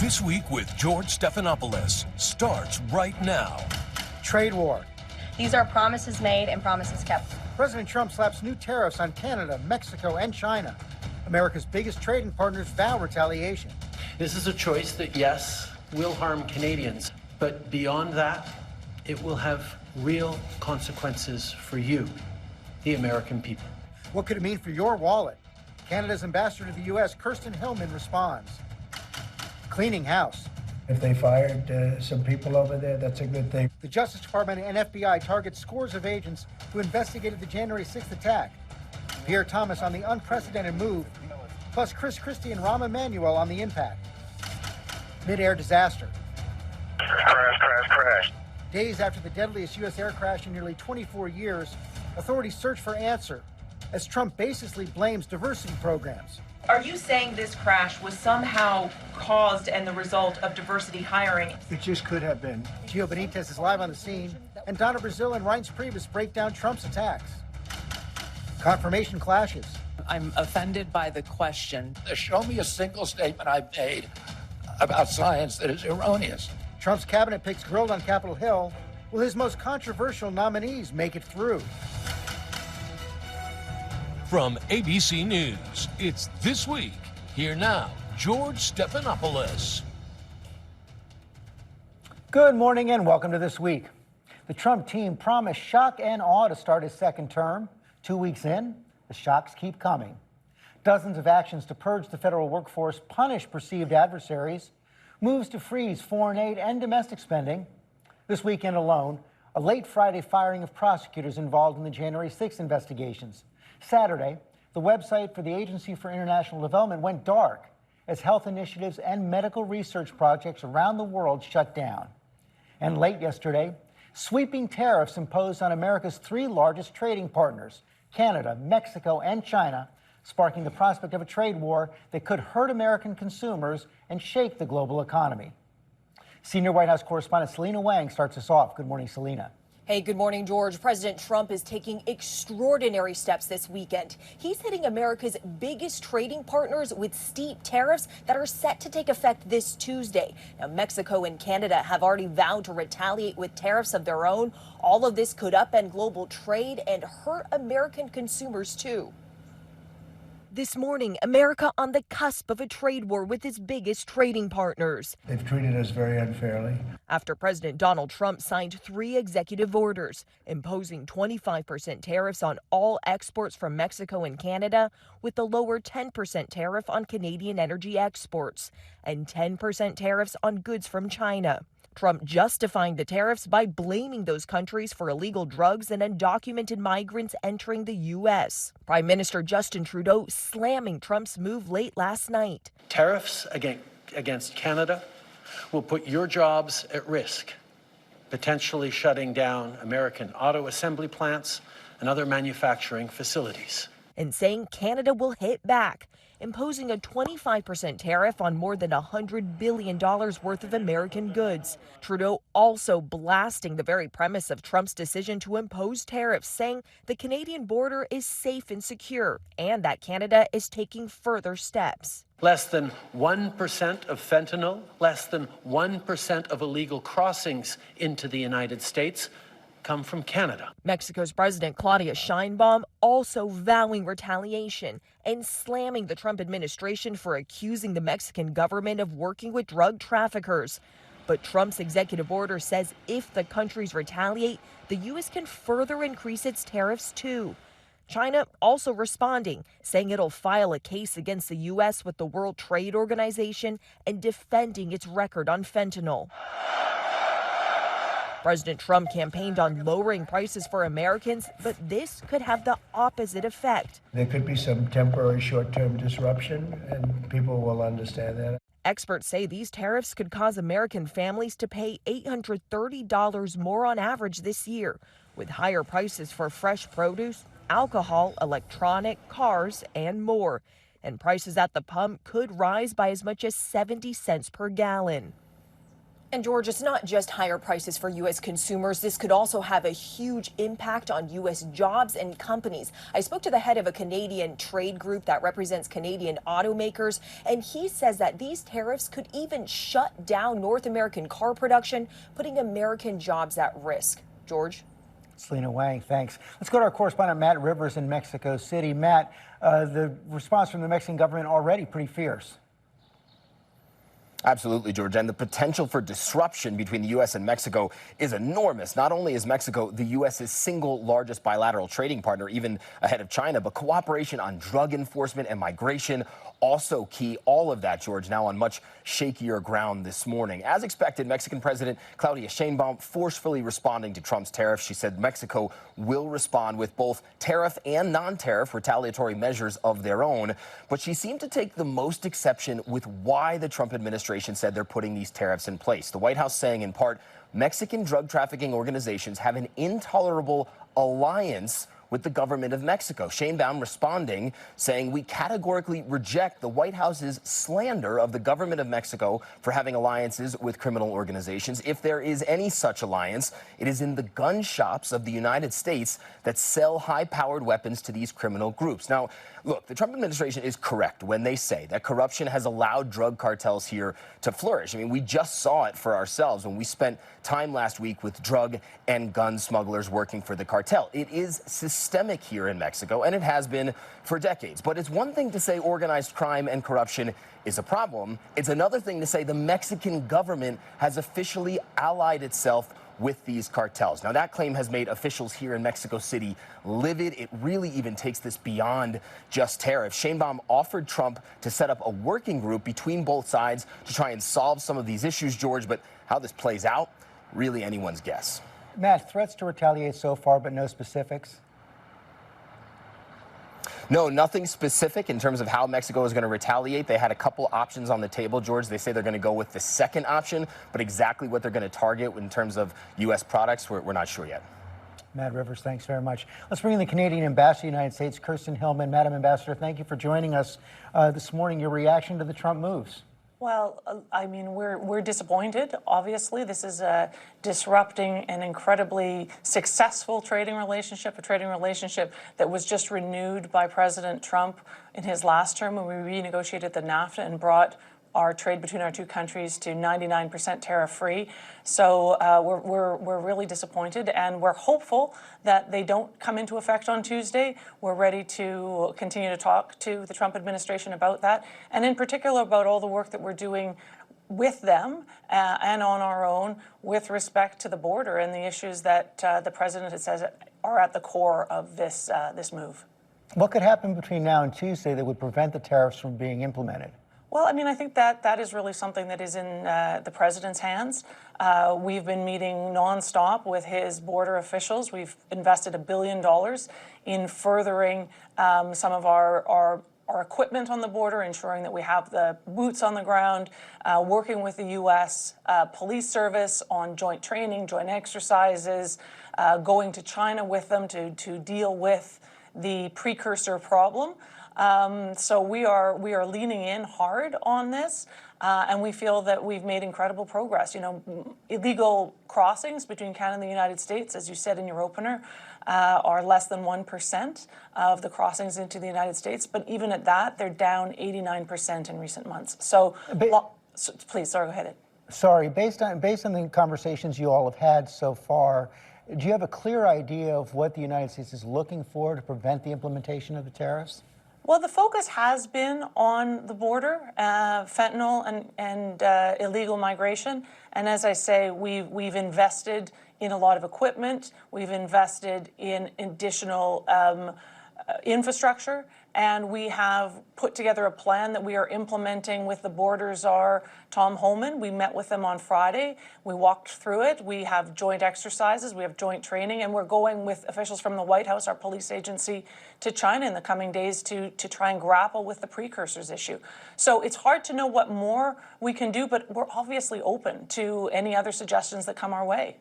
This Week with George Stephanopoulos starts right now. Trade war. These are promises made and promises kept. President Trump slaps new tariffs on Canada, Mexico, and China. America's biggest trading partners vow retaliation. This is a choice that, yes, will harm Canadians, but beyond that, it will have real consequences for you, the American people. What could it mean for your wallet? Canada's ambassador to the U.S., Kirsten Hillman, responds. Cleaning house. If they fired some people over there, that's a good thing. The Justice Department and FBI target scores of agents who investigated the January 6th attack. Pierre Thomas on the unprecedented move, plus Christie and Rahm Emanuel on the impact. Mid-air disaster. Crash. Days after the deadliest U.S. air crash in nearly 24 years, authorities search for answer as Trump baselessly blames diversity programs. Are you saying this crash was somehow caused and the result of diversity hiring? It just could have been. Gio Benitez is live on the scene, and Donna, Brazile, and Reince Priebus break down Trump's attacks. Confirmation clashes. I'm offended by the question. Show me a single statement I've made about science that is erroneous. Trump's cabinet picks grilled on Capitol Hill. Will his most controversial nominees make it through? From ABC News, it's This Week. Here now, George Stephanopoulos. Good morning and welcome to This Week. The Trump team promised shock and awe to start his second term. 2 weeks in, the shocks keep coming. Dozens of actions to purge the federal workforce, punish perceived adversaries, moves to freeze foreign aid and domestic spending. This weekend alone, a late Friday firing of prosecutors involved in the January 6th investigations. Saturday, the website for the Agency for International Development went dark as health initiatives and medical research projects around the world shut down. And late yesterday, sweeping tariffs imposed on America's three largest trading partners, Canada, Mexico, and China, sparking the prospect of a trade war that could hurt American consumers and shake the global economy. Senior White House correspondent Selina Wang starts us off. Good morning, Selina. Hey, good morning, George. President Trump is taking extraordinary steps this weekend. He's hitting America's biggest trading partners with steep tariffs that are set to take effect this Tuesday. Now, Mexico and Canada have already vowed to retaliate with tariffs of their own. All of this could upend global trade and hurt American consumers, too. This morning, America on the cusp of a trade war with its biggest trading partners. They've treated us very unfairly. After President Donald Trump signed 3 executive orders imposing 25% tariffs on all exports from Mexico and Canada, with the lower 10% tariff on Canadian energy exports and 10% tariffs on goods from China. Trump justifying the tariffs by blaming those countries for illegal drugs and undocumented migrants entering the U.S. Prime Minister Justin Trudeau slamming Trump's move late last night. Tariffs against Canada will put your jobs at risk, potentially shutting down American auto assembly plants and other manufacturing facilities. And saying Canada will hit back, imposing a 25% tariff on more than $100 billion worth of American goods. Trudeau also blasting the very premise of Trump's decision to impose tariffs, saying the Canadian border is safe and secure and that Canada is taking further steps. Less than 1% of fentanyl, less than 1% of illegal crossings into the United States come from Canada. Mexico's President Claudia Sheinbaum also vowing retaliation and slamming the Trump administration for accusing the Mexican government of working with drug traffickers. But Trump's executive order says if the countries retaliate, the U.S. can further increase its tariffs too. China also responding, saying it'll file a case against the U.S. with the World Trade Organization and defending its record on fentanyl. President Trump campaigned on lowering prices for Americans, but this could have the opposite effect. There could be some temporary short-term disruption, and people will understand that. Experts say these tariffs could cause American families to pay $830 more on average this year, with higher prices for fresh produce, alcohol, electronic, cars, and more. And prices at the pump could rise by as much as 70 cents per gallon. And George, it's not just higher prices for U.S. consumers. This could also have a huge impact on U.S. jobs and companies. I spoke to the head of a Canadian trade group that represents Canadian automakers, and he says that these tariffs could even shut down North American car production, putting American jobs at risk. George? Selina Wang, thanks. Let's go to our correspondent Matt Rivers in Mexico City. Matt, the response from the Mexican government already pretty fierce. Absolutely, George. And the potential for disruption between the U.S. and Mexico is enormous. Not only is Mexico the U.S.'s single largest bilateral trading partner, even ahead of China, but cooperation on drug enforcement and migration also key. All of that, George, now on much shakier ground this morning. As expected, Mexican President Claudia Sheinbaum forcefully responding to Trump's tariffs. She said Mexico will respond with both tariff and non-tariff retaliatory measures of their own. But she seemed to take the most exception with why the Trump administration said they're putting these tariffs in place. The White House saying, in part, Mexican drug trafficking organizations have an intolerable alliance with the government of Mexico. Sheinbaum responding, saying, we categorically reject the White House's slander of the government of Mexico for having alliances with criminal organizations. If there is any such alliance, it is in the gun shops of the United States that sell high-powered weapons to these criminal groups. Now, look, the Trump administration is correct when they say that corruption has allowed drug cartels here to flourish. I mean, we just saw it for ourselves when we spent time last week with drug and gun smugglers working for the cartel. It is systemic here in Mexico, and it has been for decades. But it's one thing to say organized crime and corruption is a problem. It's another thing to say the Mexican government has officially allied itself with these cartels. Now, that claim has made officials here in Mexico City livid. It really even takes this beyond just tariffs. Sheinbaum offered Trump to set up a working group between both sides to try and solve some of these issues, George, but how this plays out, really anyone's guess. Matt, threats to retaliate so far, but no specifics? No, nothing specific in terms of how Mexico is going to retaliate. They had a couple options on the table, George. They say they're going to go with the second option, but exactly what they're going to target in terms of U.S. products, we're not sure yet. Matt Rivers, thanks very much. Let's bring in the Canadian Ambassador to the United States, Kirsten Hillman. Madam Ambassador, thank you for joining us this morning. Your reaction to the Trump moves? Well, I mean, we're disappointed, obviously. This is disrupting an incredibly successful trading relationship, a trading relationship that was just renewed by President Trump in his last term when we renegotiated the NAFTA and brought our trade between our two countries to 99% tariff-free. So we're really disappointed, and we're hopeful that they don't come into effect on Tuesday. We're ready to continue to talk to the Trump administration about that, and in particular about all the work that we're doing with them and on our own with respect to the border and the issues that the president says are at the core of this move. What could happen between now and Tuesday that would prevent the tariffs from being implemented? Well, I mean, I think that is really something that is in the president's hands. We've been meeting nonstop with his border officials. We've invested $1 billion in furthering some of our equipment on the border, ensuring that we have the boots on the ground, working with the U.S. Police Service on joint training, joint exercises, going to China with them to deal with the precursor problem. So we are leaning in hard on this, and we feel that we've made incredible progress. You know, illegal crossings between Canada and the United States, as you said in your opener, are less than 1% of the crossings into the United States. But even at that, they're down 89% in recent months. So, please, sorry, go ahead. Sorry, based on the conversations you all have had so far, do you have a clear idea of what the United States is looking for to prevent the implementation of the tariffs? Well, the focus has been on the border, fentanyl and illegal migration. And as I say, we've invested in a lot of equipment. We've invested in additional infrastructure. And we have put together a plan that we are implementing with the border czar, Tom Homan. We met with them on Friday. We walked through it. We have joint exercises. We have joint training. And we're going with officials from the White House, our police agency, to China in the coming days to try and grapple with the precursors issue. So it's hard to know what more we can do, but we're obviously open to any other suggestions that come our way.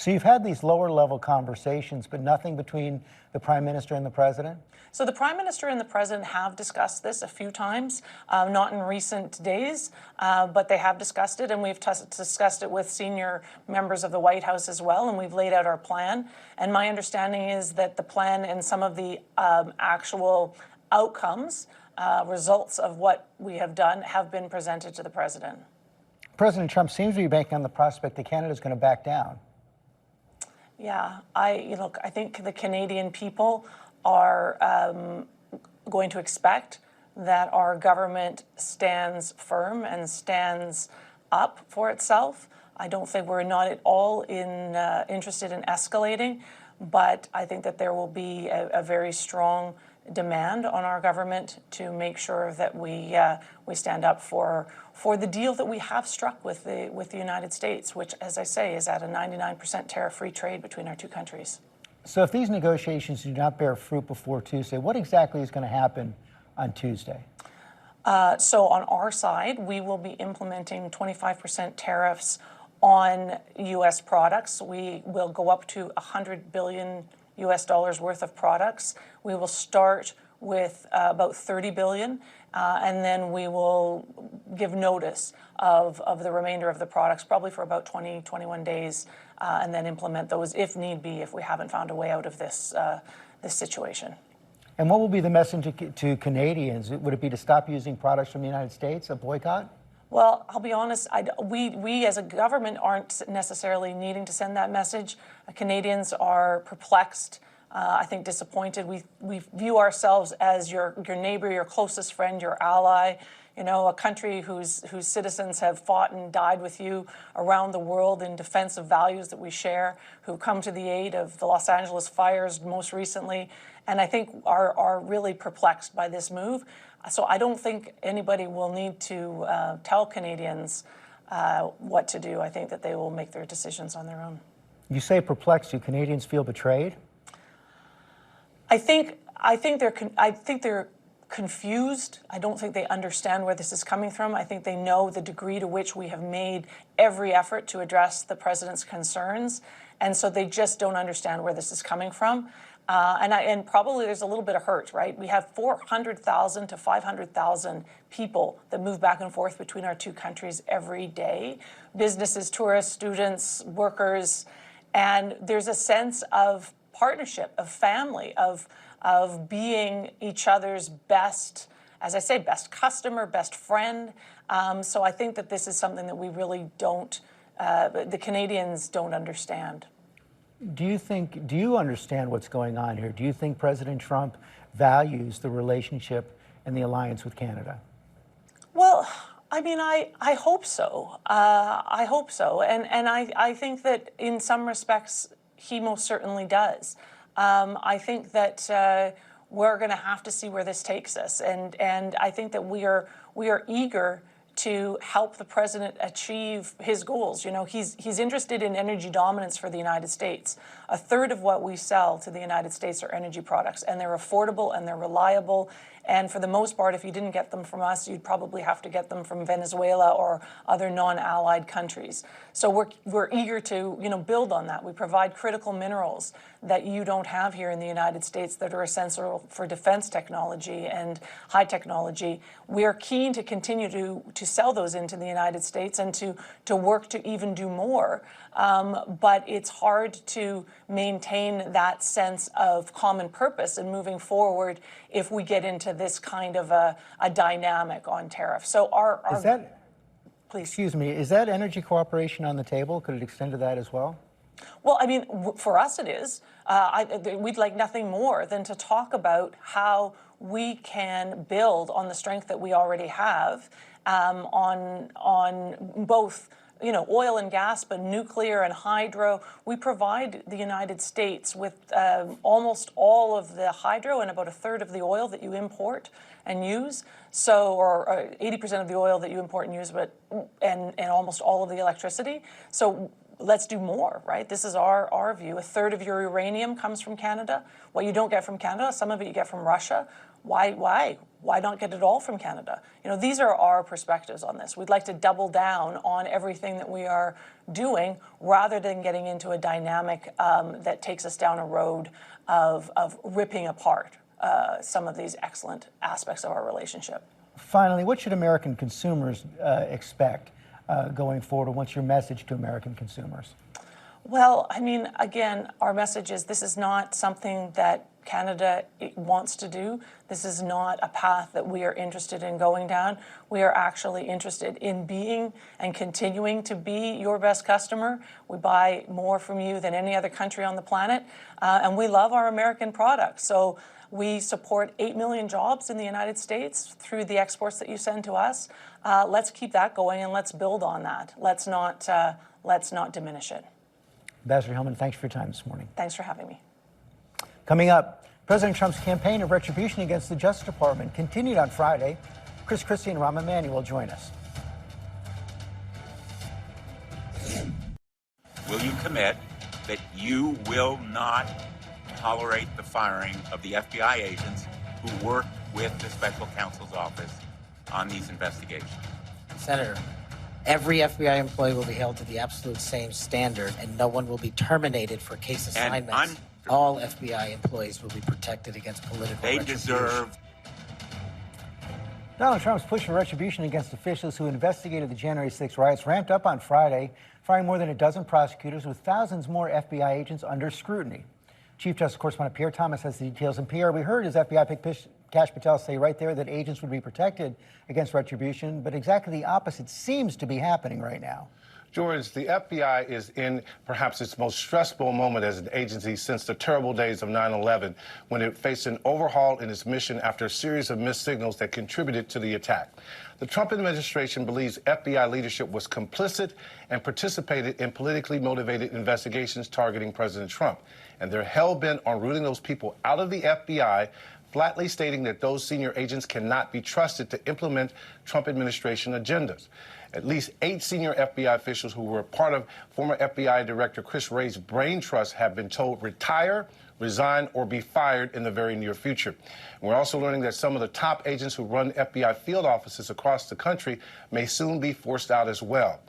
So you've had these lower level conversations, but nothing between the Prime Minister and the President? So the Prime Minister and the President have discussed this a few times, not in recent days, but they have discussed it, and we've discussed it with senior members of the White House as well, and we've laid out our plan. And my understanding is that the plan and some of the actual outcomes, results of what we have done, have been presented to the President. President Trump seems to be banking on the prospect that Canada is going to back down. Yeah, I think the Canadian people are going to expect that our government stands firm and stands up for itself. I don't think we're not at all interested in escalating, but I think that there will be a very strong demand on our government to make sure that we stand up for the deal that we have struck with the United States, which, as I say, is at a 99% tariff-free trade between our two countries. So if these negotiations do not bear fruit before Tuesday, what exactly is going to happen on Tuesday? So on our side, we will be implementing 25% tariffs on U.S. products. We will go up to $100 billion worth of products. We will start with about $30 billion, and then we will give notice of the remainder of the products, probably for about 20, 21 days, and then implement those if need be, if we haven't found a way out of this situation. And what will be the message to Canadians? Would it be to stop using products from the United States, a boycott? Well, I'll be honest, we as a government aren't necessarily needing to send that message. Canadians are perplexed, I think disappointed. We view ourselves as your neighbor, your closest friend, your ally, a country whose citizens have fought and died with you around the world in defense of values that we share, who come to the aid of the Los Angeles fires most recently, and I think are really perplexed by this move. So I don't think anybody will need to tell Canadians what to do. I think that they will make their decisions on their own. You say perplexed. Do Canadians feel betrayed? I think they're confused. I don't think they understand where this is coming from. I think they know the degree to which we have made every effort to address the President's concerns, and so they just don't understand where this is coming from. And probably there's a little bit of hurt, right? We have 400,000 to 500,000 people that move back and forth between our two countries every day. Businesses, tourists, students, workers, and there's a sense of partnership, of family, of being each other's best, as I say, best customer, best friend. So I think that this is something that we really don't, the Canadians don't understand. Do you understand what's going on here? Do you think President Trump values the relationship and the alliance with Canada? Well, I mean, I hope so. I hope so. And I think that in some respects, he most certainly does. I think that we're going to have to see where this takes us. And I think that we are eager to help the President achieve his goals. He's interested in energy dominance for the United States. A third of what we sell to the United States are energy products, and they're affordable and they're reliable. And for the most part, if you didn't get them from us, you'd probably have to get them from Venezuela or other non-allied countries. So we're eager to build on that. We provide critical minerals that you don't have here in the United States that are essential for defense technology and high technology. We are keen to continue to sell those into the United States and to work to even do more. But it's hard to maintain that sense of common purpose and moving forward if we get into this kind of a dynamic on tariffs. So please. Excuse me, is that energy cooperation on the table? Could it extend to that as well? Well, I mean, for us it is. We'd like nothing more than to talk about how we can build on the strength that we already have on both oil and gas, but nuclear and hydro. We provide the United States with almost all of the hydro and about a third of the oil that you import and use. So, or 80% of the oil that you import and use, and almost all of the electricity. So let's do more, right? This is our view. A third of your uranium comes from Canada. What you don't get from Canada, some of it you get from Russia. Why not get it all from Canada? These are our perspectives on this. We'd like to double down on everything that we are doing rather than getting into a dynamic that takes us down a road of ripping apart some of these excellent aspects of our relationship. Finally, what should American consumers expect going forward? What's your message to American consumers? Well, I mean, again, our message is this is not something that Canada wants to do. This is not a path that we are interested in going down. We are actually interested in being and continuing to be your best customer. We buy more from you than any other country on the planet, and we love our American products. So we support 8 million jobs in the United States through the exports that you send to us. Let's keep that going and let's build on that. Let's not diminish it. Ambassador Hillman, thanks for your time this morning. Thanks for having me. Coming up, President Trump's campaign of retribution against the Justice Department continued on Friday. Christie and Rahm Emanuel join us. Will you commit that you will not tolerate the firing of the FBI agents who worked with the special counsel's office on these investigations? Senator, every FBI employee will be held to the absolute same standard, and no one will be terminated for case assignments. All FBI employees will be protected against political retribution. They deserve. Donald Trump's push for retribution against officials who investigated the January 6 riots ramped up on Friday, firing more than a dozen prosecutors with thousands more FBI agents under scrutiny. Chief Justice correspondent Pierre Thomas has the details. And Pierre, we heard his FBI pick Kash Patel say right there that agents would be protected against retribution, but exactly the opposite seems to be happening right now. George, the FBI is in perhaps its most stressful moment as an agency since the terrible days of 9/11, when it faced an overhaul in its mission after a series of missed signals that contributed to the attack. The Trump administration believes FBI leadership was complicit and participated in politically motivated investigations targeting President Trump. And they're hell-bent on rooting those people out of the FBI, flatly stating that those senior agents cannot be trusted to implement Trump administration agendas. At least 8 senior FBI officials who were part of former FBI Director Chris Wray's brain trust have been told retire, resign, or be fired in the very near future. And we're also learning that some of the top agents who run FBI field offices across the country may soon be forced out as well.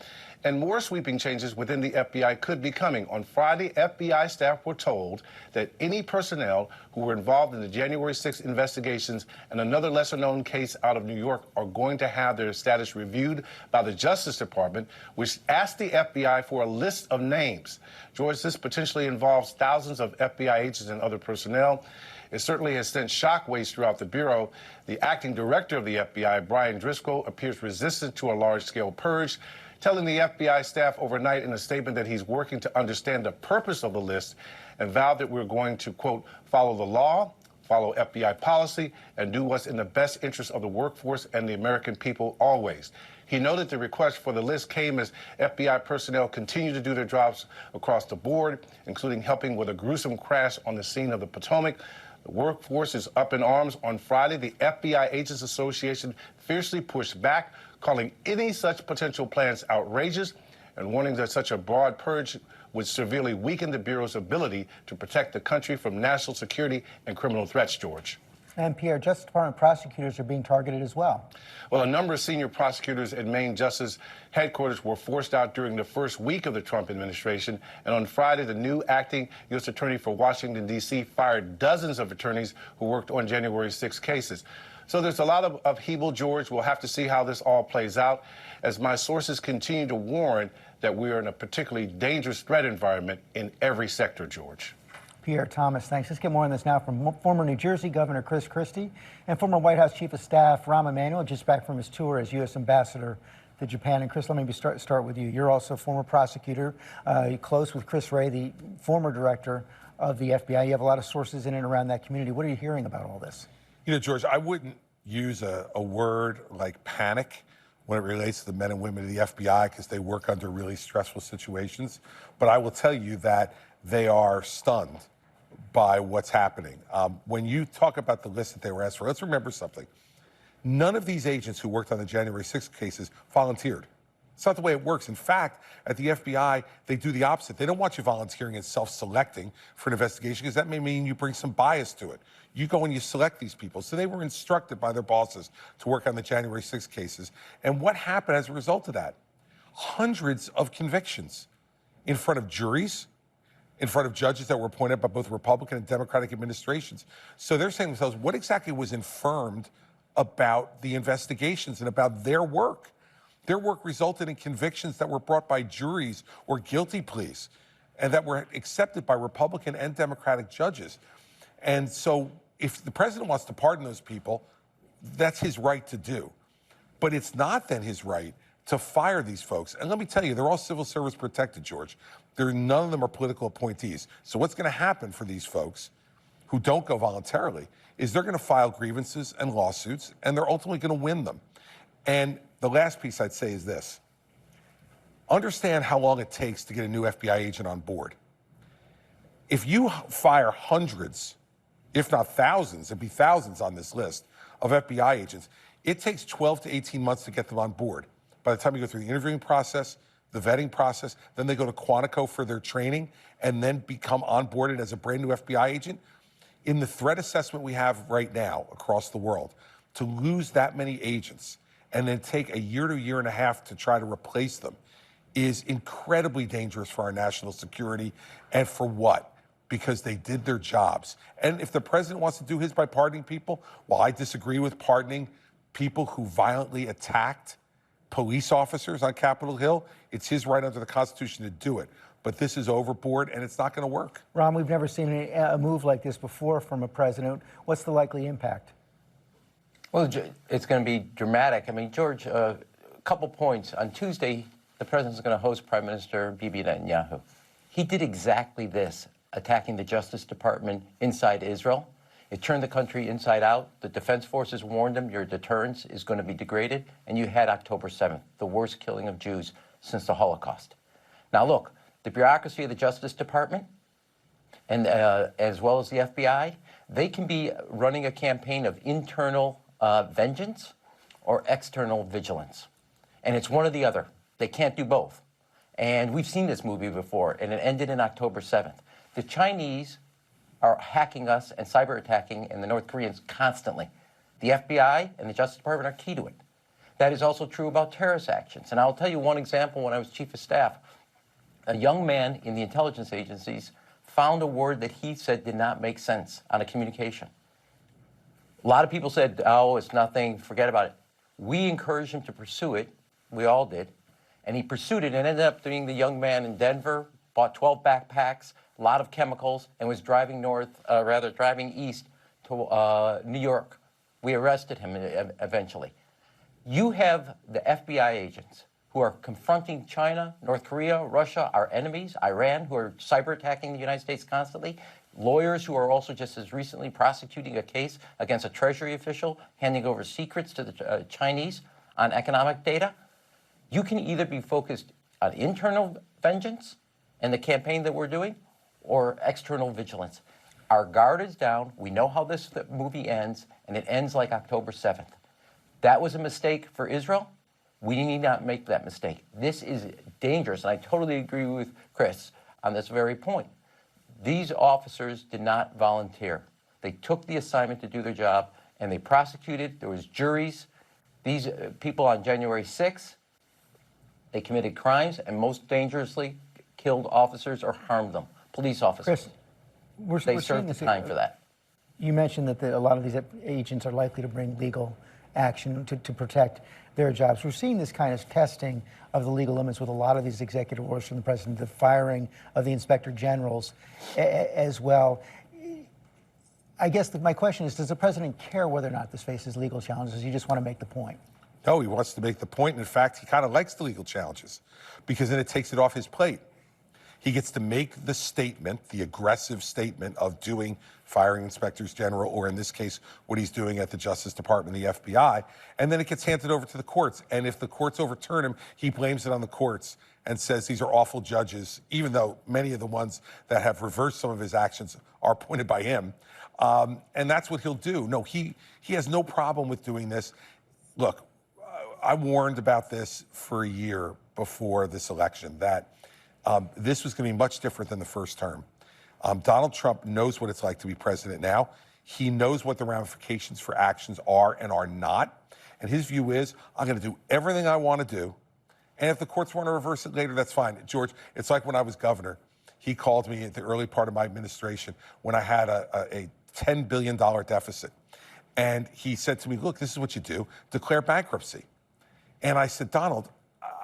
And more sweeping changes within the FBI could be coming. On Friday, FBI staff were told that any personnel who were involved in the January 6 investigations and another lesser-known case out of New York are going to have their status reviewed by the Justice Department, which asked the FBI for a list of names. George, this potentially involves thousands of FBI agents and other personnel. It certainly has sent shockwaves throughout the Bureau. The acting director of the FBI, Brian Driscoll, appears resistant to a large-scale purge, telling the FBI staff overnight in a statement that he's working to understand the purpose of the list and vowed that we're going to, quote, follow the law, follow FBI policy, and do what's in the best interest of the workforce and the American people always. He noted the request for the list came as FBI personnel continue to do their jobs across the board, including helping with a gruesome crash on the scene of the Potomac. The workforce is up in arms. On Friday, the FBI Agents Association fiercely pushed back, calling any such potential plans outrageous and warning that such a broad purge would severely weaken the Bureau's ability to protect the country from national security and criminal threats, George. And Pierre, Justice Department prosecutors are being targeted as well. Well, a number of senior prosecutors at Maine Justice headquarters were forced out during the first week of the Trump administration. And on Friday, the new acting U.S. Attorney for Washington, D.C. fired dozens of attorneys who worked on January 6 cases. So there's a lot of upheaval, George. We'll have to see how this all plays out, as my sources continue to warn that we are in a particularly dangerous threat environment in every sector, George. Pierre Thomas, thanks. Let's get more on this now from former New Jersey Governor Chris Christie and former White House Chief of Staff Rahm Emanuel, just back from his tour as U.S. Ambassador to Japan. And Chris, let me start with you. You're also a former prosecutor. You're close with Chris Wray, the former director of the FBI. You have a lot of sources in and around that community. What are you hearing about all this? You know, George, I wouldn't use a word like panic when it relates to the men and women of the FBI, because they work under really stressful situations. But I will tell you that they are stunned by what's happening. When you talk about the list that they were asked for, let's remember something. None of these agents who worked on the January 6th cases volunteered. It's not the way it works. In fact, at the FBI, they do the opposite. They don't want you volunteering and self-selecting for an investigation because that may mean you bring some bias to it. You go and you select these people. So they were instructed by their bosses to work on the January 6 cases. And what happened as a result of that? Hundreds of convictions in front of juries, in front of judges that were appointed by both Republican and Democratic administrations. So they're saying to themselves, what exactly was infirmed about the investigations and about their work? Their work resulted in convictions that were brought by juries or guilty pleas and that were accepted by Republican and Democratic judges. And so if the president wants to pardon those people, that's his right to do. But it's not then his right to fire these folks. And let me tell you, they're all civil service protected, George. None of them are political appointees. So what's going to happen for these folks who don't go voluntarily is they're going to file grievances and lawsuits, and they're ultimately going to win them. And the last piece I'd say is this. Understand how long it takes to get a new FBI agent on board. If you fire hundreds, if not thousands, it'd be thousands on this list of FBI agents, it takes 12 to 18 months to get them on board. By the time you go through the interviewing process, the vetting process, then they go to Quantico for their training, and then become onboarded as a brand new FBI agent. In the threat assessment we have right now across the world, to lose that many agents and then take a year to a year and a half to try to replace them is incredibly dangerous for our national security. And for what? Because they did their jobs. And if the president wants to do his by pardoning people, well, I disagree with pardoning people who violently attacked police officers on Capitol Hill. It's his right under the Constitution to do it. But this is overboard, and it's not going to work. Rahm, we've never seen a move like this before from a president. What's the likely impact? Well, it's going to be dramatic. I mean, George, a couple points. On Tuesday, the president's going to host Prime Minister Bibi Netanyahu. He did exactly this, attacking the Justice Department inside Israel. It turned the country inside out. The defense forces warned him your deterrence is going to be degraded. And you had October 7th, the worst killing of Jews since the Holocaust. Now, look, the bureaucracy of the Justice Department, and as well as the FBI, they can be running a campaign of internal vengeance or external vigilance. And it's one or the other. They can't do both. And we've seen this movie before, and it ended in October 7th. The Chinese are hacking us and cyber attacking, and the North Koreans constantly. The FBI and the Justice Department are key to it. That is also true about terrorist actions. And I'll tell you one example. When I was chief of staff, a young man in the intelligence agencies found a word that he said did not make sense on a communication. A lot of people said, oh, it's nothing, forget about it. We encouraged him to pursue it. We all did. And he pursued it and ended up being the young man in Denver, bought 12 backpacks, a lot of chemicals, and was driving driving east to New York. We arrested him eventually. You have the FBI agents who are confronting China, North Korea, Russia, our enemies, Iran, who are cyber attacking the United States constantly, lawyers who are also just as recently prosecuting a case against a Treasury official, handing over secrets to the Chinese on economic data. You can either be focused on internal vengeance and the campaign that we're doing, or external vigilance. Our guard is down. We know how this movie ends, and it ends like October 7th. That was a mistake for Israel. We need not make that mistake. This is dangerous, and I totally agree with Chris on this very point. These officers did not volunteer. They took the assignment to do their job, and they prosecuted. There was juries. These people on January 6th, they committed crimes and most dangerously killed officers or harmed them. Police officers. Chris, they served time for that. You mentioned that a lot of these agents are likely to bring legal action to protect their jobs. We're seeing this kind of testing of the legal limits with a lot of these executive orders from the president, the firing of the inspector generals as well. I guess my question is, does the president care whether or not this faces legal challenges? You just want to make the point? No, he wants to make the point. In fact, he kind of likes the legal challenges because then it takes it off his plate. He gets to make the statement, the aggressive statement of firing inspectors general, or in this case, what he's doing at the Justice Department, the FBI, and then it gets handed over to the courts. And if the courts overturn him, he blames it on the courts and says these are awful judges, even though many of the ones that have reversed some of his actions are appointed by him. And that's what he'll do. No, he has no problem with doing this. Look, I warned about this for a year before this election that this was going to be much different than the first term. Donald Trump knows what it's like to be president now. He knows what the ramifications for actions are and are not. And his view is, I'm going to do everything I want to do. And if the courts want to reverse it later, that's fine. George, it's like when I was governor. He called me at the early part of my administration when I had a $10 billion deficit. And he said to me, look, this is what you do, declare bankruptcy. And I said, Donald,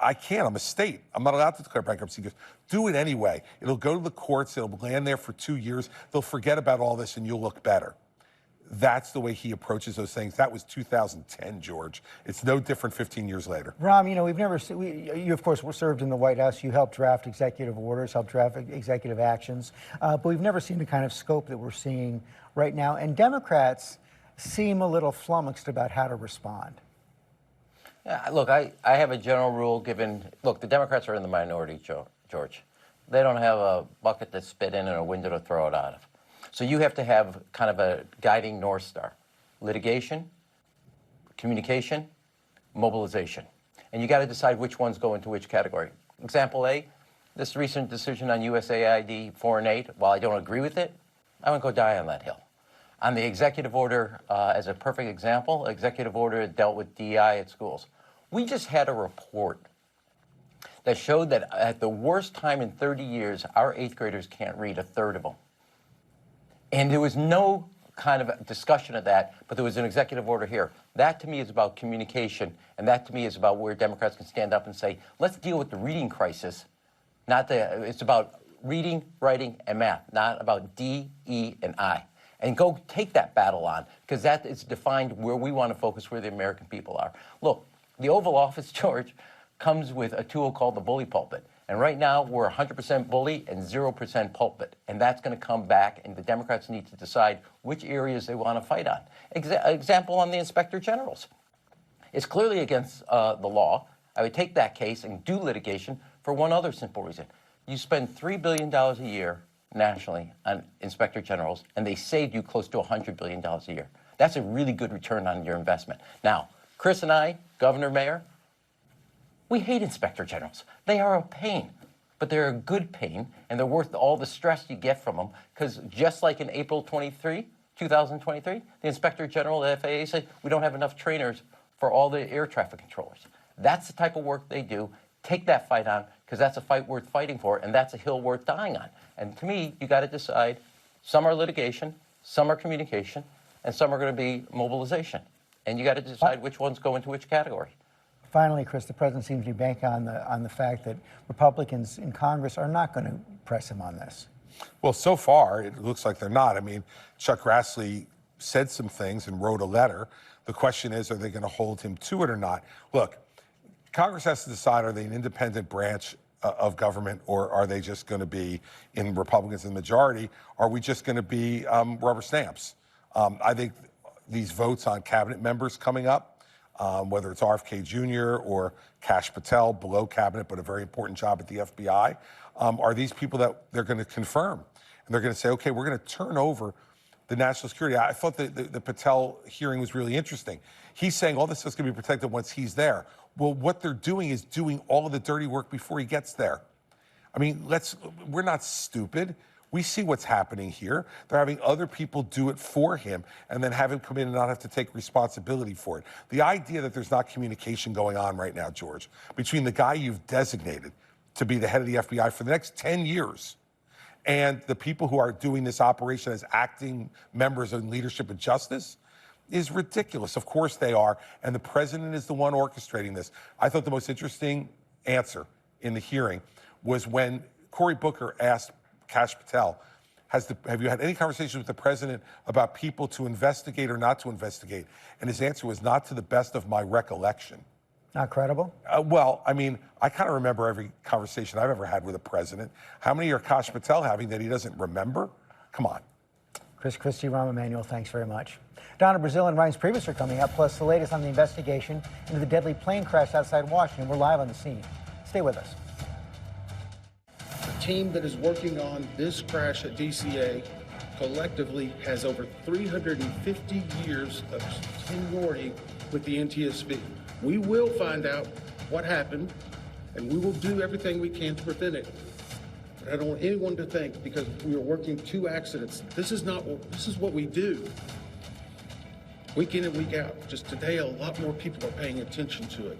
I can't, I'm a state. I'm not allowed to declare bankruptcy. He goes, do it anyway. It'll go to the courts, it'll land there for 2 years. They'll forget about all this and you'll look better. That's the way he approaches those things. That was 2010, George. It's no different 15 years later. Rahm, you know, we've never you of course were served in the White House. You helped draft executive orders, helped draft executive actions, but we've never seen the kind of scope that we're seeing right now. And Democrats seem a little flummoxed about how to respond. Look, I have a general rule look, the Democrats are in the minority, George. They don't have a bucket to spit in and a window to throw it out of. So you have to have kind of a guiding North Star. Litigation, communication, mobilization. And you got to decide which ones go into which category. Example A, this recent decision on USAID foreign aid, while I don't agree with it, I wouldn't go die on that hill. On the executive order, as a perfect example, executive order dealt with DEI at schools. We just had a report that showed that at the worst time in 30 years, our 8th graders can't read, a third of them. And there was no kind of discussion of that, but there was an executive order here. That to me is about communication, and that to me is about where Democrats can stand up and say, let's deal with the reading crisis. It's about reading, writing, and math, not about D, E, and I. And go take that battle on, because that is defined where we want to focus, where the American people are. Look, the Oval Office, George, comes with a tool called the bully pulpit. And right now, we're 100% bully and 0% pulpit. And that's going to come back, and the Democrats need to decide which areas they want to fight on. Example on the Inspector Generals. It's clearly against the law. I would take that case and do litigation for one other simple reason. You spend $3 billion a year nationally on Inspector Generals, and they saved you close to $100 billion a year. That's a really good return on your investment. Now, Chris and I, Governor, Mayor, we hate Inspector Generals. They are a pain, but they're a good pain, and they're worth all the stress you get from them, because just like in April 2023, the Inspector General of the FAA said, we don't have enough trainers for all the air traffic controllers. That's the type of work they do. Take that fight on, because that's a fight worth fighting for, and that's a hill worth dying on. And to me, you got to decide, some are litigation, some are communication, and some are going to be mobilization. And you got to decide which ones go into which category. Finally, Chris, the president seems to be banking on the fact that Republicans in Congress are not going to press him on this. Well, so far, it looks like they're not. I mean, Chuck Grassley said some things and wrote a letter. The question is, are they going to hold him to it or not? Look, Congress has to decide, are they an independent branch of government, or are they just going to be, in Republicans in the majority, are we just going to be rubber stamps? I think these votes on cabinet members coming up, whether it's RFK Jr. or Kash Patel, below cabinet, but a very important job at the FBI, are these people that they're going to confirm. And they're going to say, okay, we're going to turn over the national security. I thought the Patel hearing was really interesting. He's saying all this stuff's going to be protected once he's there. Well, what they're doing is doing all of the dirty work before he gets there. I mean, we're not stupid. We see what's happening here. They're having other people do it for him and then have him come in and not have to take responsibility for it. The idea that there's not communication going on right now, George, between the guy you've designated to be the head of the FBI for the next 10 years and the people who are doing this operation as acting members of leadership and justice is ridiculous. Of course they are. And the president is the one orchestrating this. I thought the most interesting answer in the hearing was when Cory Booker asked Kash Patel, have you had any conversations with the president about people to investigate or not to investigate? And his answer was, not to the best of my recollection. Not credible? Well, I mean, I kind of remember every conversation I've ever had with a president. How many are Kash Patel having that he doesn't remember? Come on. Christie and Rahm Emanuel, thanks very much. Donna, Brazile and Reince Priebus are coming up, plus the latest on the investigation into the deadly plane crash outside Washington. We're live on the scene. Stay with us. The team that is working on this crash at DCA collectively has over 350 years of seniority with the NTSB. We will find out what happened and we will do everything we can to prevent it. But I don't want anyone to think because we are working 2 accidents. This is what we do. Week in and week out. Just today, a lot more people are paying attention to it.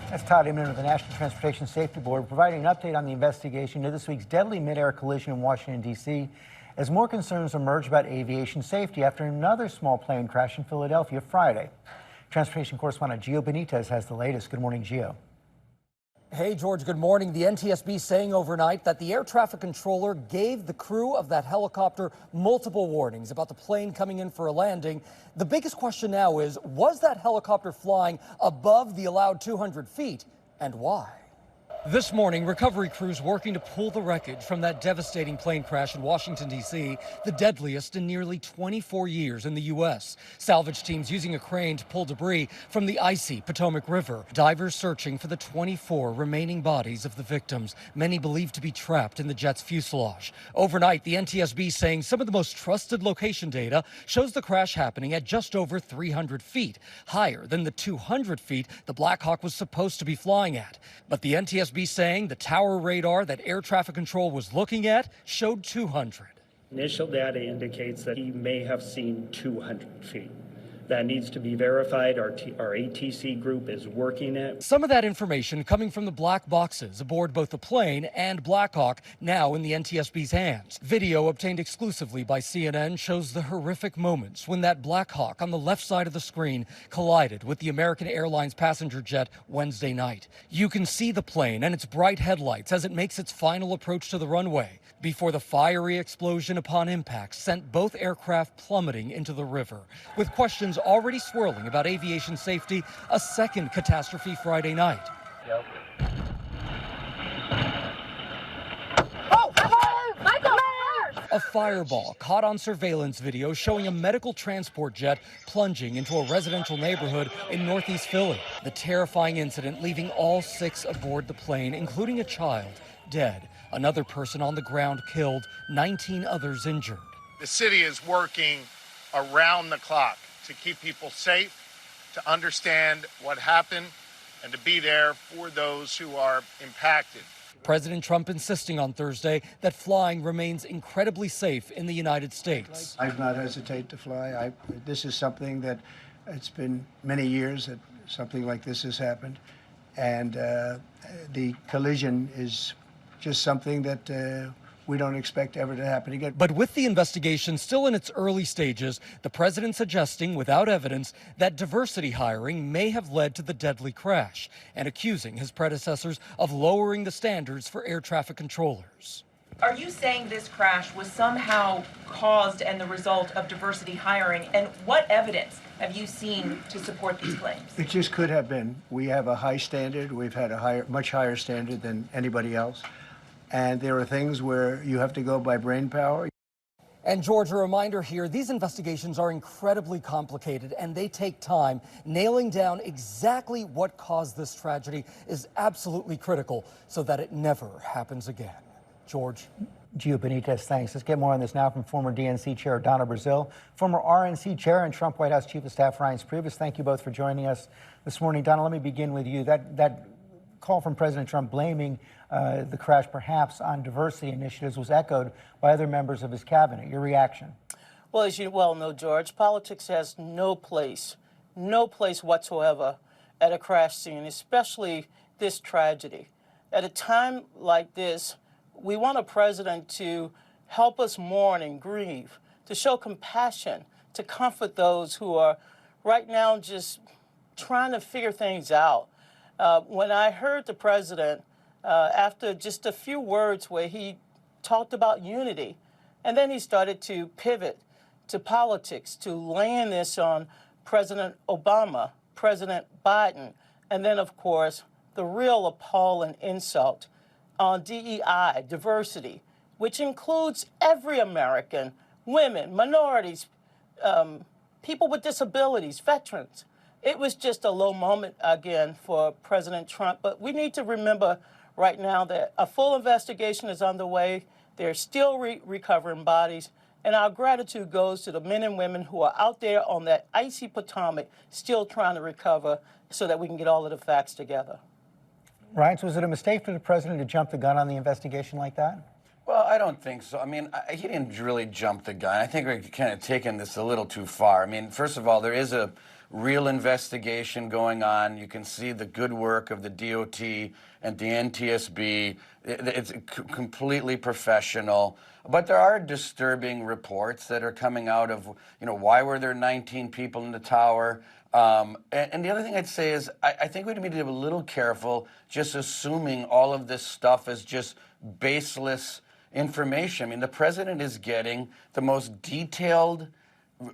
That's Todd Inman of the National Transportation Safety Board providing an update on the investigation into this week's deadly mid-air collision in Washington, D.C. as more concerns emerge about aviation safety after another small plane crashed in Philadelphia Friday. Transportation correspondent Gio Benitez has the latest. Good morning, Gio. Hey, George, good morning. The NTSB saying overnight that the air traffic controller gave the crew of that helicopter multiple warnings about the plane coming in for a landing. The biggest question now is, was that helicopter flying above the allowed 200 feet, and why? This morning, recovery crews working to pull the wreckage from that devastating plane crash in Washington, D.C., the deadliest in nearly 24 years in the U.S. Salvage teams using a crane to pull debris from the icy Potomac River. Divers searching for the 24 remaining bodies of the victims, many believed to be trapped in the jet's fuselage. Overnight, the NTSB saying some of the most trusted location data shows the crash happening at just over 300 feet, higher than the 200 feet the Black Hawk was supposed to be flying at. But the NTSB saying the tower radar that air traffic control was looking at showed 200. Initial data indicates that he may have seen 200 feet. That needs to be verified. Our ATC group is working it. Some of that information coming from the black boxes aboard both the plane and Black Hawk, now in the NTSB's hands. Video obtained exclusively by CNN shows the horrific moments when that Black Hawk on the left side of the screen collided with the American Airlines passenger jet Wednesday night. You can see the plane and its bright headlights as it makes its final approach to the runway before the fiery explosion upon impact sent both aircraft plummeting into the river. With questions already swirling about aviation safety, a second catastrophe Friday night. A fireball caught on surveillance video showing a medical transport jet plunging into a residential neighborhood in northeast Philly. The terrifying incident leaving all 6 aboard the plane, including a child, dead. Another person on the ground killed, 19 others injured. The city is working around the clock to keep people safe, to understand what happened, and to be there for those who are impacted. President Trump insisting on Thursday that flying remains incredibly safe in the United States. I do not hesitate to fly. This is something that it's been many years that something like this has happened. And the collision is just something that we don't expect ever to happen again. But with the investigation still in its early stages, the president suggesting without evidence that diversity hiring may have led to the deadly crash and accusing his predecessors of lowering the standards for air traffic controllers. Are you saying this crash was somehow caused and the result of diversity hiring? And what evidence have you seen to support these claims? It just could have been. We have a high standard. We've had a much higher standard than anybody else. And there are things where you have to go by brain power. And George, a reminder here, these investigations are incredibly complicated and they take time. Nailing down exactly what caused this tragedy is absolutely critical so that it never happens again. George. Gio Benitez, thanks. Let's get more on this now from former DNC Chair Donna Brazile, former RNC Chair and Trump White House Chief of Staff Reince Priebus. Thank you both for joining us this morning. Donna, let me begin with you. That call from President Trump blaming the crash perhaps on diversity initiatives was echoed by other members of his cabinet. Your reaction? Well, as you well know, George, politics has no place whatsoever at a crash scene, especially this tragedy. At a time like this, we want a president to help us mourn and grieve, to show compassion, to comfort those who are right now just trying to figure things out. When I heard the president, after just a few words where he talked about unity, and then he started to pivot to politics, to laying this on President Obama, President Biden, and then, of course, the real appalling insult on DEI, diversity, which includes every American, women, minorities, people with disabilities, veterans. It was just a low moment again for President Trump, but we need to remember right now that a full investigation is underway. They're still recovering bodies, and our gratitude goes to the men and women who are out there on that icy Potomac still trying to recover so that we can get all of the facts together. Reince, was it a mistake for the president to jump the gun on the investigation like that? Well, I don't think so. I mean, he didn't really jump the gun. I think we're kind of taking this a little too far. I mean, first of all, there is a real investigation going on. You can see the good work of the DOT and the NTSB. It's completely professional. But there are disturbing reports that are coming out of, why were there 19 people in the tower? And the other thing I'd say is I think we need to be a little careful just assuming all of this stuff is just baseless information. I mean, the president is getting the most detailed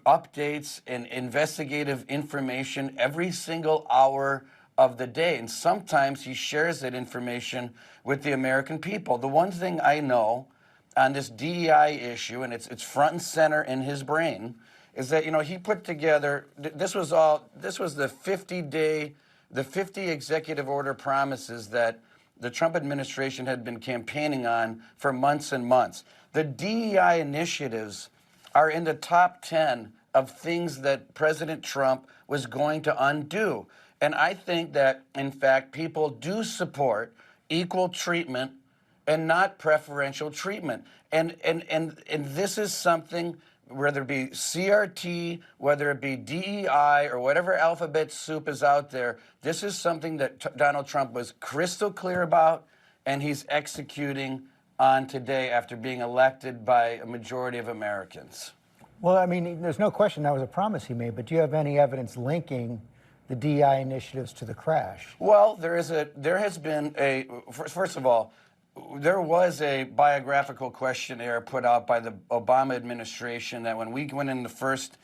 updates and investigative information every single hour of the day. And sometimes he shares that information with the American people. The one thing I know on this DEI issue, and it's front and center in his brain, is that, he put together, this was the 50 executive order promises that the Trump administration had been campaigning on for months and months. The DEI initiatives are in the top 10 of things that President Trump was going to undo. And I think that, in fact, people do support equal treatment and not preferential treatment. And this is something, whether it be CRT, whether it be DEI, or whatever alphabet soup is out there, this is something that Donald Trump was crystal clear about, and he's executing on today after being elected by a majority of Americans. Well, I mean, there's no question that was a promise he made, but do you have any evidence linking the DEI initiatives to the crash? Well, there has been a, first of all, there was a biographical questionnaire put out by the Obama administration that when we went in the first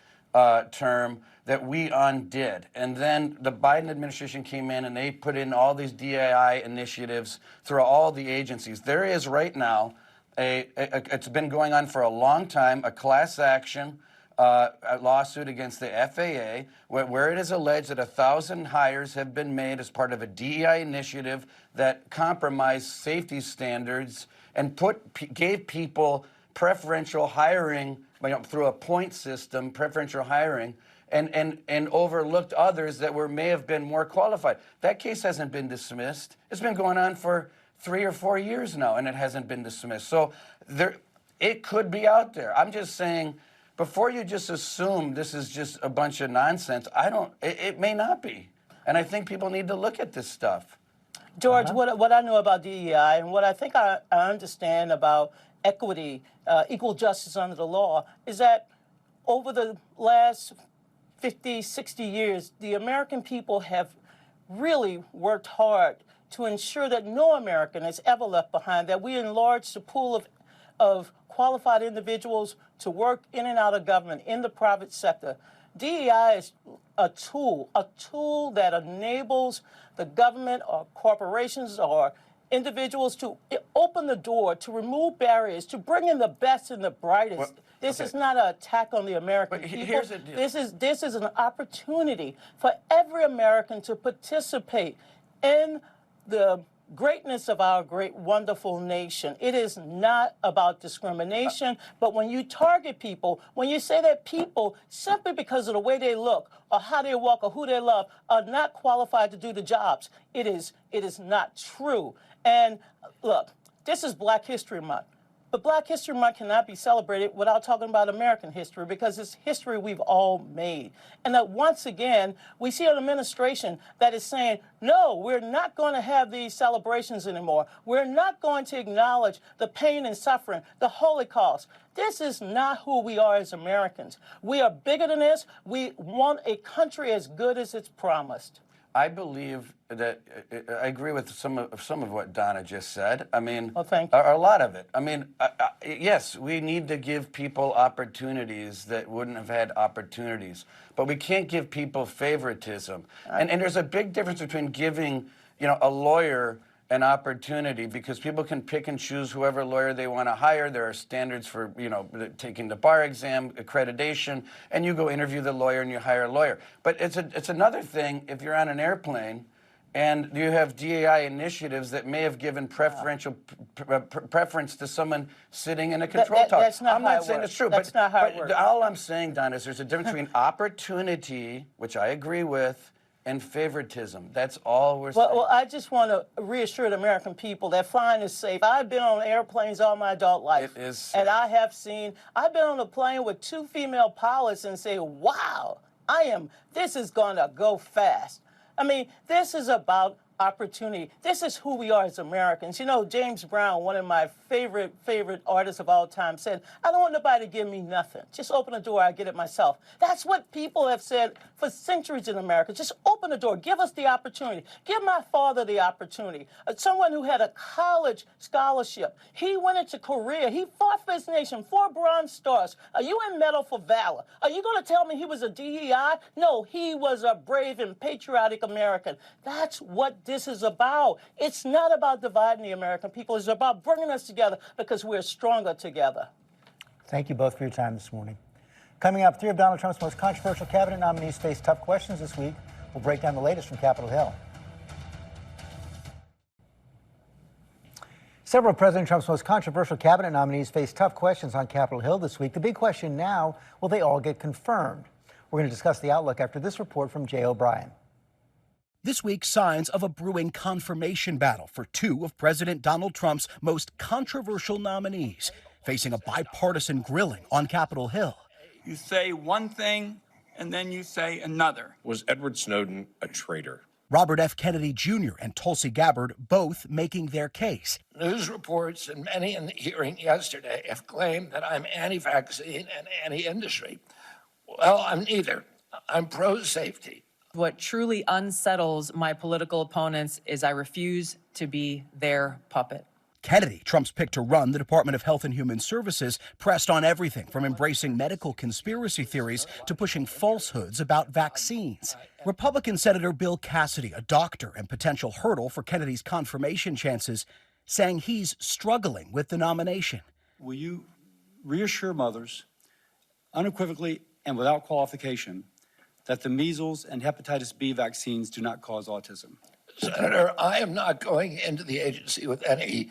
term that we undid. And then the Biden administration came in and they put in all these DEI initiatives through all the agencies. There is right now, it's been going on for a long time, a class action a lawsuit against the FAA where it is alleged that 1,000 hires have been made as part of a DEI initiative that compromised safety standards and gave people preferential hiring through a point system, preferential hiring, and overlooked others that may have been more qualified. That case hasn't been dismissed. It's been going on for 3 or 4 years now, and it hasn't been dismissed. So it could be out there. I'm just saying, before you just assume this is just a bunch of nonsense, it may not be. And I think people need to look at this stuff. George, what I know about DEI and what I think I understand about equity, equal justice under the law, is that over the last 50, 60 years, the American people have really worked hard to ensure that no American is ever left behind, that we enlarge the pool of qualified individuals to work in and out of government, in the private sector. DEI is a tool that enables the government or corporations or individuals to open the door, to remove barriers, to bring in the best and the brightest. This is not an attack on the American people. Here's the deal. This is an opportunity for every American to participate in the greatness of our great, wonderful nation. It is not about discrimination, but when you target people, when you say that people, simply because of the way they look or how they walk or who they love, are not qualified to do the jobs, it is not true. And look, this is Black History Month. But Black History Month cannot be celebrated without talking about American history, because it's history we've all made. And that once again, we see an administration that is saying, no, we're not going to have these celebrations anymore. We're not going to acknowledge the pain and suffering, the Holocaust. This is not who we are as Americans. We are bigger than this. We want a country as good as it's promised. I believe that I agree with some of what Donna just said. I mean, a lot of it. I mean, yes, we need to give people opportunities that wouldn't have had opportunities, but we can't give people favoritism. And there's a big difference between giving, a lawyer an opportunity, because people can pick and choose whoever lawyer they want to hire. There are standards for, taking the bar exam, accreditation, and you go interview the lawyer and you hire a lawyer. But it's another thing if you're on an airplane and you have DEI initiatives that may have given preferential preference to someone sitting in a control tower. That's not I'm how not it saying works. it's true, That's not how it works. All I'm saying, Donna, is there's a difference between opportunity, which I agree with, and favoritism. That's all we're saying. Well, I just want to reassure the American people that flying is safe. I've been on airplanes all my adult life. It is. And I've been on a plane with 2 female pilots and say, wow, this is going to go fast. I mean, this is about opportunity. This is who we are as Americans. You know, James Brown, one of my favorite artists of all time, said, I don't want nobody to give me nothing. Just open the door, I get it myself. That's what people have said for centuries in America. Just open the door, give us the opportunity. Give my father the opportunity. Someone who had a college scholarship. He went into Korea. He fought for his nation, 4 Bronze Stars, a UN Medal for Valor. Are you going to tell me he was a DEI? No, he was a brave and patriotic American. That's what this is about. It's not about dividing the American people. It's about bringing us together because we're stronger together. Thank you both for your time this morning. Coming up, 3 of Donald Trump's most controversial cabinet nominees face tough questions this week. We'll break down the latest from Capitol Hill. Several of President Trump's most controversial cabinet nominees face tough questions on Capitol Hill this week. The big question now, will they all get confirmed? We're going to discuss the outlook after this report from Jay O'Brien. This week, signs of a brewing confirmation battle for 2 of President Donald Trump's most controversial nominees, facing a bipartisan grilling on Capitol Hill. You say one thing, and then you say another. Was Edward Snowden a traitor? Robert F. Kennedy Jr. and Tulsi Gabbard both making their case. News reports and many in the hearing yesterday have claimed that I'm anti-vaccine and anti-industry. Well, I'm neither. I'm pro-safety. What truly unsettles my political opponents is I refuse to be their puppet. Kennedy, Trump's pick to run the Department of Health and Human Services, pressed on everything from embracing medical conspiracy theories to pushing falsehoods about vaccines. Republican Senator Bill Cassidy, a doctor and potential hurdle for Kennedy's confirmation chances, saying he's struggling with the nomination. Will you reassure mothers unequivocally and without qualification that the measles and hepatitis B vaccines do not cause autism? Senator, I am not going into the agency with any...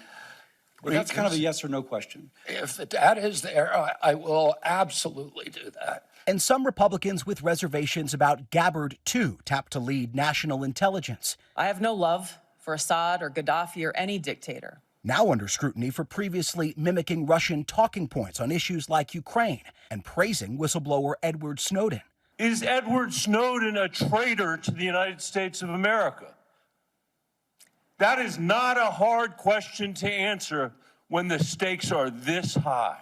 Well, that's kind of a yes or no question. If the data is there, I will absolutely do that. And some Republicans with reservations about Gabbard, too, tapped to lead national intelligence. I have no love for Assad or Gaddafi or any dictator. Now under scrutiny for previously mimicking Russian talking points on issues like Ukraine and praising whistleblower Edward Snowden. Is Edward Snowden a traitor to the United States of America? That is not a hard question to answer when the stakes are this high.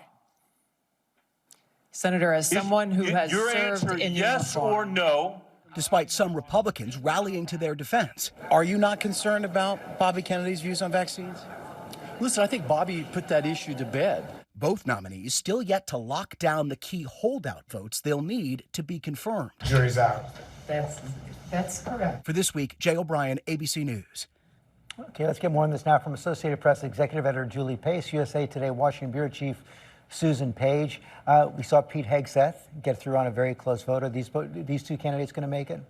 Senator, as someone who has your served answer in yes uniform, or no? Despite some Republicans rallying to their defense. Are you not concerned about Bobby Kennedy's views on vaccines? Listen, I think Bobby put that issue to bed. Both nominees still yet to lock down the key holdout votes they'll need to be confirmed. Jury's out. That's correct. For this week, Jay O'Brien, ABC News. Okay, let's get more on this now from Associated Press Executive Editor Julie Pace, USA Today Washington Bureau Chief Susan Page. We saw Pete Hegseth get through on a very close vote. Are these 2 candidates going to make it?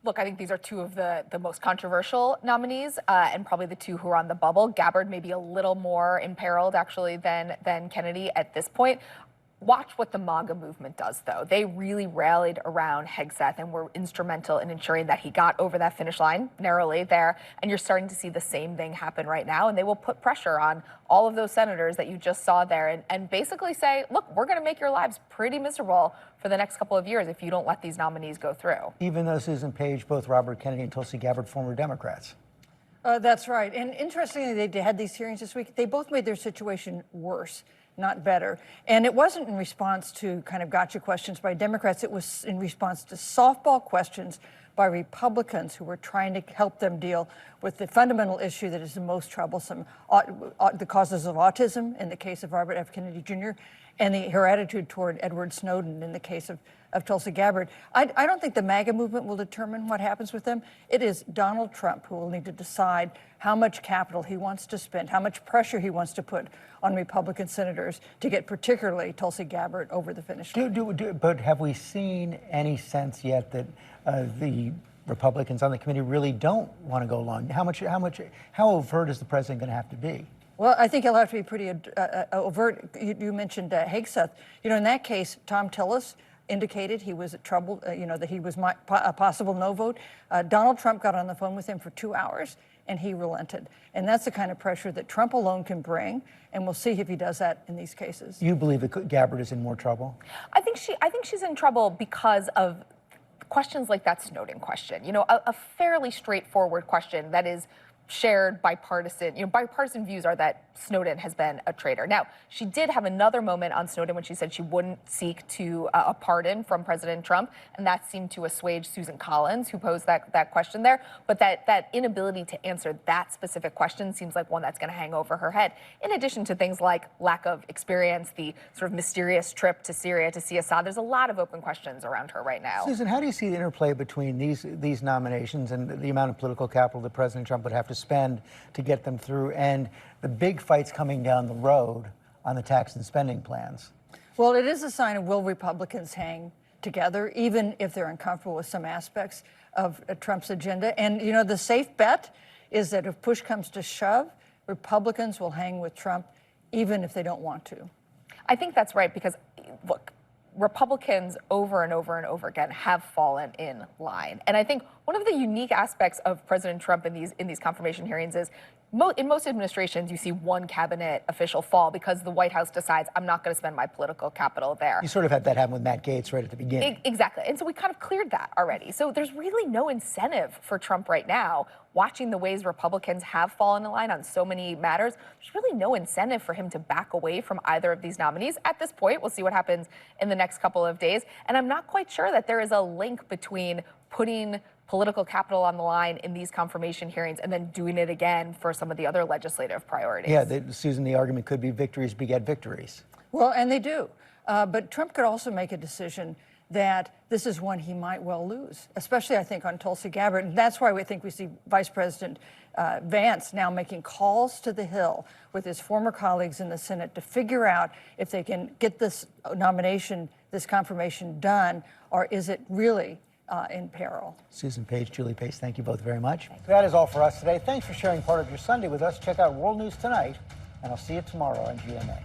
Look, I think these are 2 of the most controversial nominees and probably the 2 who are on the bubble. Gabbard may be a little more imperiled, actually, than Kennedy at this point. Watch what the MAGA movement does, though. They really rallied around Hegseth and were instrumental in ensuring that he got over that finish line narrowly there. And you're starting to see the same thing happen right now. And they will put pressure on all of those senators that you just saw there and basically say, look, we're going to make your lives pretty miserable for the next couple of years if you don't let these nominees go through. Even though, Susan Page, both Robert Kennedy and Tulsi Gabbard, former Democrats. That's right. And interestingly, they had these hearings this week. They both made their situation worse, not better. And it wasn't in response to kind of gotcha questions by Democrats. It was in response to softball questions by Republicans who were trying to help them deal with the fundamental issue that is the most troublesome, the causes of autism in the case of Robert F. Kennedy Jr., and her attitude toward Edward Snowden in the case of Tulsi Gabbard. I don't think the MAGA movement will determine what happens with them. It is Donald Trump who will need to decide how much capital he wants to spend, how much pressure he wants to put on Republican senators to get particularly Tulsi Gabbard over the finish line. But have we seen any sense yet that the Republicans on the committee really don't want to go along? How overt is the president going to have to be? Well, I think he'll have to be pretty overt. You mentioned Hegseth. You know, in that case, Tom Tillis indicated he was troubled, that he was a possible no vote. Donald Trump got on the phone with him for 2 hours, and he relented. And that's the kind of pressure that Trump alone can bring, and we'll see if he does that in these cases. You believe that Gabbard is in more trouble? I think she's in trouble because of questions like that Snowden question. A fairly straightforward question that is shared bipartisan. Bipartisan views are that Snowden has been a traitor. Now, she did have another moment on Snowden when she said she wouldn't seek to a pardon from President Trump, and that seemed to assuage Susan Collins, who posed that question there. But that inability to answer that specific question seems like one that's going to hang over her head, in addition to things like lack of experience, the sort of mysterious trip to Syria to see Assad. There's a lot of open questions around her right now. Susan, how do you see the interplay between these nominations and the amount of political capital that President Trump would have to spend to get them through, and the big fights coming down the road on the tax and spending plans? Well, it is a sign of will Republicans hang together, even if they're uncomfortable with some aspects of Trump's agenda. And, the safe bet is that if push comes to shove, Republicans will hang with Trump, even if they don't want to. I think that's right, because, look, Republicans over and over and over again have fallen in line. And I think one of the unique aspects of President Trump in these confirmation hearings is in most administrations, you see one cabinet official fall because the White House decides, I'm not going to spend my political capital there. You sort of had that happen with Matt Gaetz right at the beginning. Exactly. And so we kind of cleared that already. So there's really no incentive for Trump right now, watching the ways Republicans have fallen in line on so many matters. There's really no incentive for him to back away from either of these nominees at this point. We'll see what happens in the next couple of days. And I'm not quite sure that there is a link between putting political capital on the line in these confirmation hearings and then doing it again for some of the other legislative priorities. Yeah, Susan, the argument could be victories beget victories. Well, and they do. But Trump could also make a decision that this is one he might well lose, especially, I think, on Tulsi Gabbard. And that's why we think we see Vice President Vance now making calls to the Hill with his former colleagues in the Senate to figure out if they can get this nomination, this confirmation done, or is it really in peril. Susan Page, Julie Pace, thank you both very much. That is all for us today. Thanks for sharing part of your Sunday with us. Check out World News Tonight, and I'll see you tomorrow on GMA.